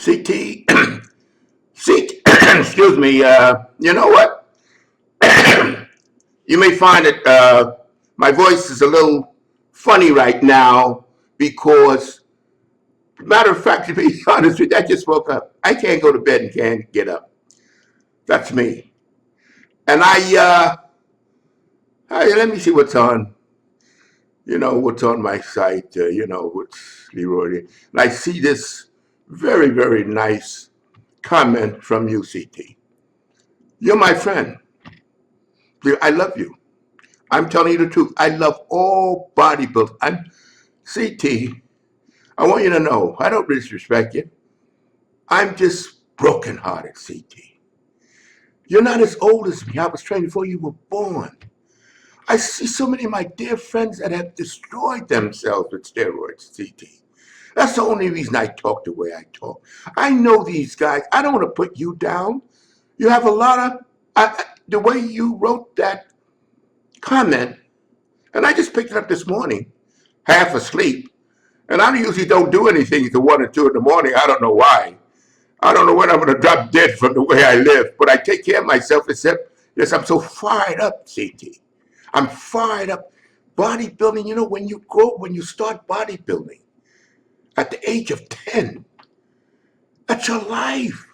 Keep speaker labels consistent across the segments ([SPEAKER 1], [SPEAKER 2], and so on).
[SPEAKER 1] CT, excuse me, you know what? You may find that my voice is a little funny right now because, matter of fact, to be honest with you, I just woke up. I can't go to bed and can't get up. That's me. And hey, let me see what's on, what's on my site, what's Leroy. And I see this very, very nice comment from UCT. You're my friend. I love you. I'm telling you the truth. I love all bodybuilders. I'm CT. I want you to know, I don't disrespect you. I'm just brokenhearted, CT. You're not as old as me. I was trained before you were born. I see so many of my dear friends that have destroyed themselves with steroids, CT. That's the only reason I talk the way I talk. I know these guys. I don't want to put you down. You have a lot of, the way you wrote that comment, and I just picked it up this morning, half asleep, and I usually don't do anything until 1 or 2 in the morning. I don't know why. I don't know when I'm going to drop dead from the way I live, but I take care of myself, except, yes, I'm so fired up, CT. I'm fired up. Bodybuilding, when you start bodybuilding at the age of 10, that's your life.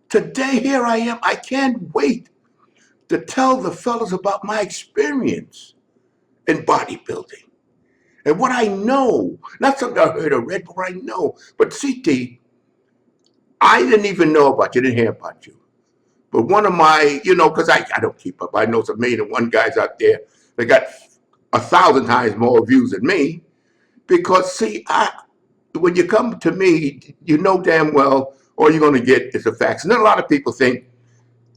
[SPEAKER 1] Today, here I am. I can't wait to tell the fellas about my experience in bodybuilding and what I know. Not something I heard or read, but what I know. But CT, I didn't even know about you, didn't hear about you. But one of my, because I don't keep up. I know some 1,000,001 guys out there that got 1,000 times more views than me. Because, see, when you come to me, you know damn well all you're going to get is the facts. And then a lot of people think,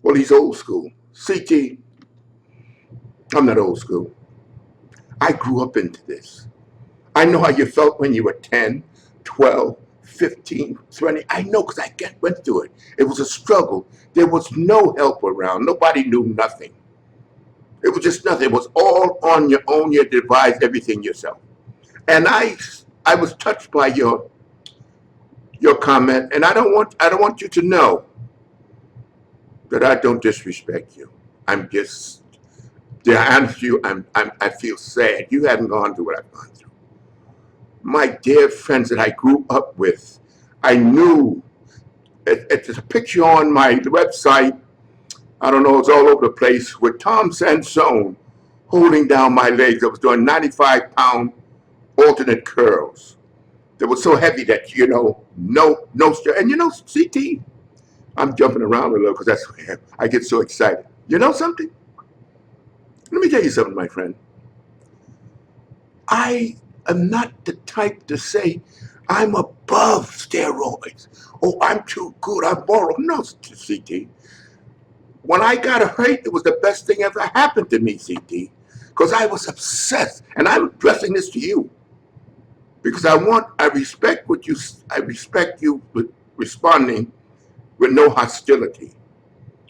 [SPEAKER 1] well, he's old school. CT, I'm not old school. I grew up into this. I know how you felt when you were 10, 12, 15, 20. I know because I went through it. It was a struggle. There was no help around. Nobody knew nothing. It was just nothing. It was all on your own. You devised everything yourself. And I was touched by your comment, and I don't want you to know that I don't disrespect you. I'm just, to answer you, I feel sad. You haven't gone through what I've gone through. My dear friends that I grew up with, I knew. It's a picture on my website. I don't know, it's all over the place, with Tom Sansone holding down my legs. I was doing 95-pound alternate curls. They were so heavy that, no, and CT, I'm jumping around a little because that's where I get so excited. You know something? Let me tell you something, my friend. I am not the type to say I'm above steroids. Oh, I'm too good, I'm moral. No, CT. When I got hurt, it was the best thing ever happened to me, CT, because I was obsessed. And I'm addressing this to you because I respect you with responding with no hostility.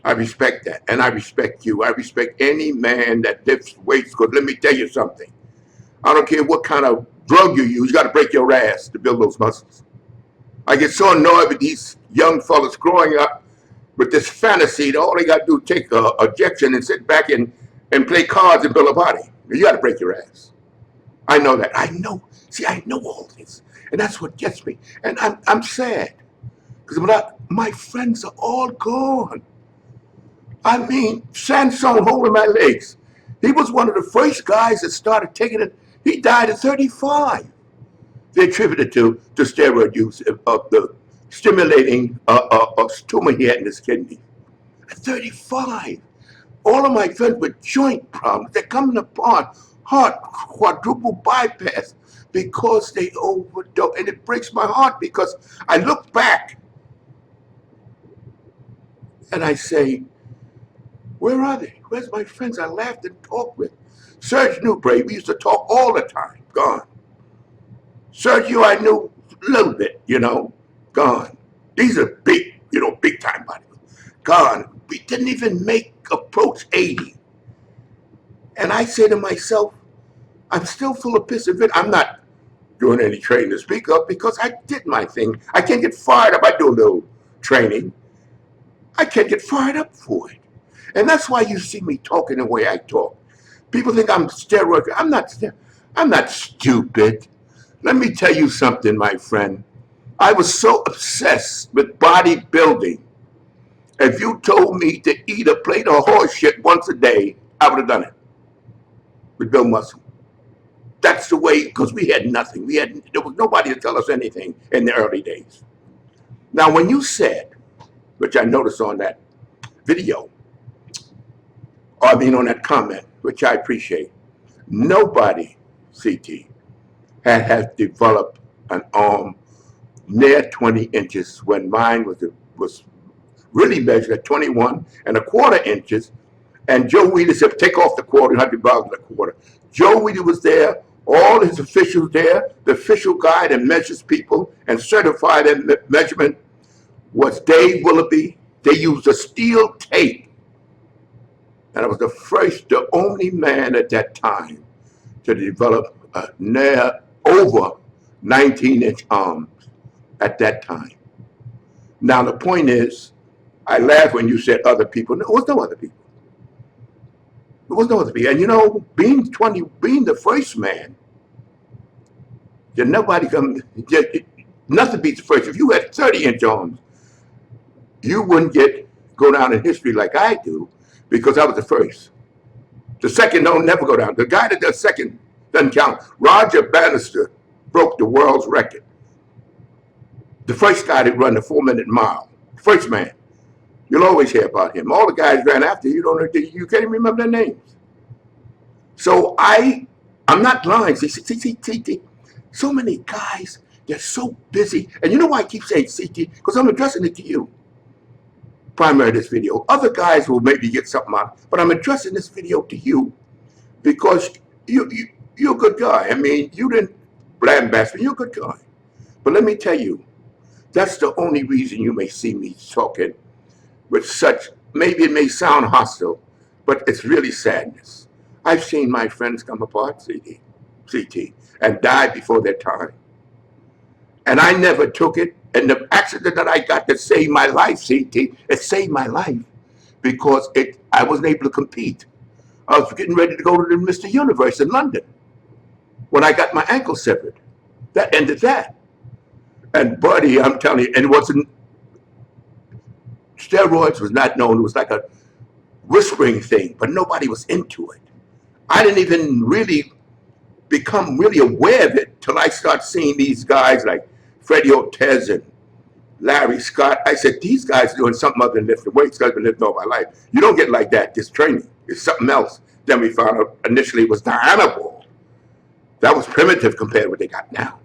[SPEAKER 1] I respect that, and I respect you. I respect any man that lifts weights, because let me tell you something. I don't care what kind of drug you got to break your ass to build those muscles. I get so annoyed with these young fellas growing up with this fantasy that all they got to do is take a injection and sit back and play cards and build a body. You got to break your ass. I know that. I know. See, I know all this, and that's what gets me. And I'm sad because my friends are all gone. I mean, Sansone holding my legs. He was one of the first guys that started taking it. He died at 35. They attributed to steroid use of the stimulating tumor he had in his kidney. At 35. All of my friends with joint problems, they're coming apart, heart, quadruple bypass, because they overdose. And it breaks my heart because I look back and I say, where are they? Where's my friends I laughed and talked with? Serge Newbray, we used to talk all the time, gone. Sergio, I knew a little bit, gone. These are big, big time bodybuilders, gone. We didn't even approach 80. And I say to myself, I'm still full of piss and vin. I'm not doing any training to speak of because I did my thing. I can't get fired up. I do a little training. I can't get fired up for it. And that's why you see me talking the way I talk. People think I'm steroid. I'm not stupid. Let me tell you something, my friend. I was so obsessed with bodybuilding. If you told me to eat a plate of horse shit once a day, I would have done it with build muscle. That's the way, because we had nothing. There was nobody to tell us anything in the early days. Now, when you said, which I noticed on that video, or I mean on that comment, which I appreciate, nobody, CT, has developed an arm near 20 inches when mine was really measured at 21 1/4 inches. And Joe Weider said, take off the quarter, $100 a Joe Weider was there, all his officials there. The official guy that measures people and certified that measurement was Dave Willoughby. They used a steel tape. And I was the only man at that time to develop over 19-inch arms at that time. Now, the point is, I laugh when you said other people. No, there was no other people. There was no other people. And you know, being the first man, nobody nothing beats the first. If you had 30-inch arms, you wouldn't go down in history like I do because I was the first. The second don't never go down. The guy that does second doesn't count. Roger Bannister broke the world's record. The first guy that run the 4-minute mile. First man. You'll always hear about him. All the guys ran after you can't even remember their names. So I'm not lying. See, so many guys, they're so busy. And you know why I keep saying CT? Because I'm addressing it to you. Primary this video. Other guys will maybe get something out, but I'm addressing this video to you because you're a good guy. I mean, you didn't blambast me. You're a good guy. But let me tell you, that's the only reason you may see me talking with such, maybe it may sound hostile, but it's really sadness. I've seen my friends come apart, CT, and die before their time. And I never took it. And the accident that I got that saved my life, CT, it saved my life because I wasn't able to compete. I was getting ready to go to the Mr. Universe in London when I got my ankle severed. That ended that. And buddy, I'm telling you, and it wasn't, steroids was not known. It was like a whispering thing, but nobody was into it. I didn't even really become really aware of it till I start seeing these guys like Freddie Ortez and Larry Scott. I said, these guys are doing something other than lifting weights because I've been lifting all my life. You don't get like that, this training. It's something else. Then we found out initially it was the Anamoly. That was primitive compared to what they got now.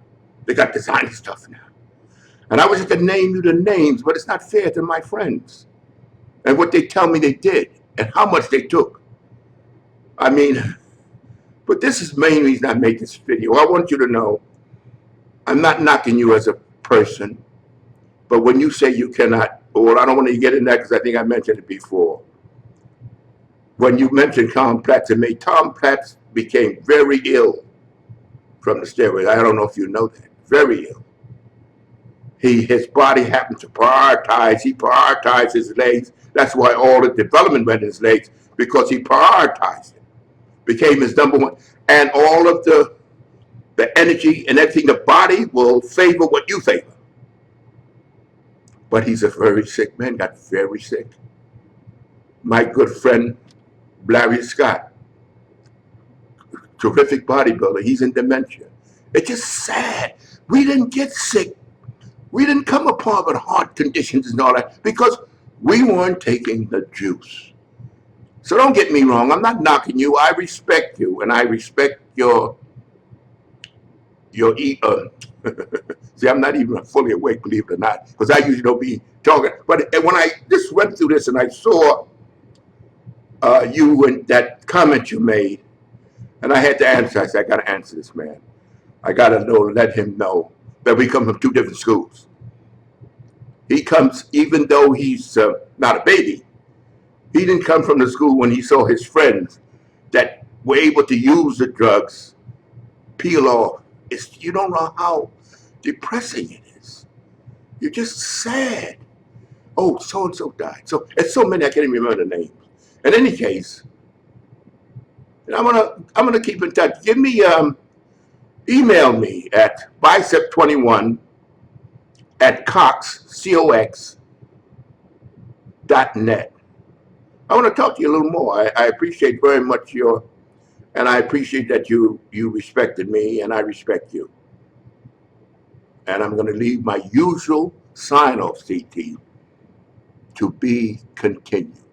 [SPEAKER 1] They got designer stuff now. And I wish I could name you the names, but it's not fair to my friends. And what they tell me they did and how much they took. I mean, but this is the main reason I made this video. I want you to know I'm not knocking you as a person, but when you say you cannot, well, I don't want to get in that because I think I mentioned it before. When you mentioned Tom Platz, it made Tom Platz became very ill from the steroids. I don't know if you know that. Very ill. His body happened to prioritize. He prioritized his legs. That's why all the development went in his legs, because he prioritized it. Became his number one. And all of the energy and everything, the body will favor what you favor. But he's a very sick man, got very sick. My good friend, Larry Scott, terrific bodybuilder, he's in dementia. It's just sad. We didn't get sick. We didn't come apart with heart conditions and all that because we weren't taking the juice. So don't get me wrong. I'm not knocking you. I respect you, and I respect your See, I'm not even fully awake, believe it or not, because I usually don't be talking. But when I just went through this and I saw you and that comment you made, and I had to answer. I said, I got to answer this man. I got to let him know that we come from two different schools. He comes, even though he's not a baby, he didn't come from the school when he saw his friends that were able to use the drugs, peel off, you don't know how depressing it is. You're just sad. Oh, so and so died. So it's so many I can't even remember the names. In any case, I'm gonna keep in touch. Give me email me at bicep21 at cox.net. I want to talk to you a little more. I appreciate very much and I appreciate that you respected me, and I respect you. And I'm going to leave my usual sign off, CT, to be continued.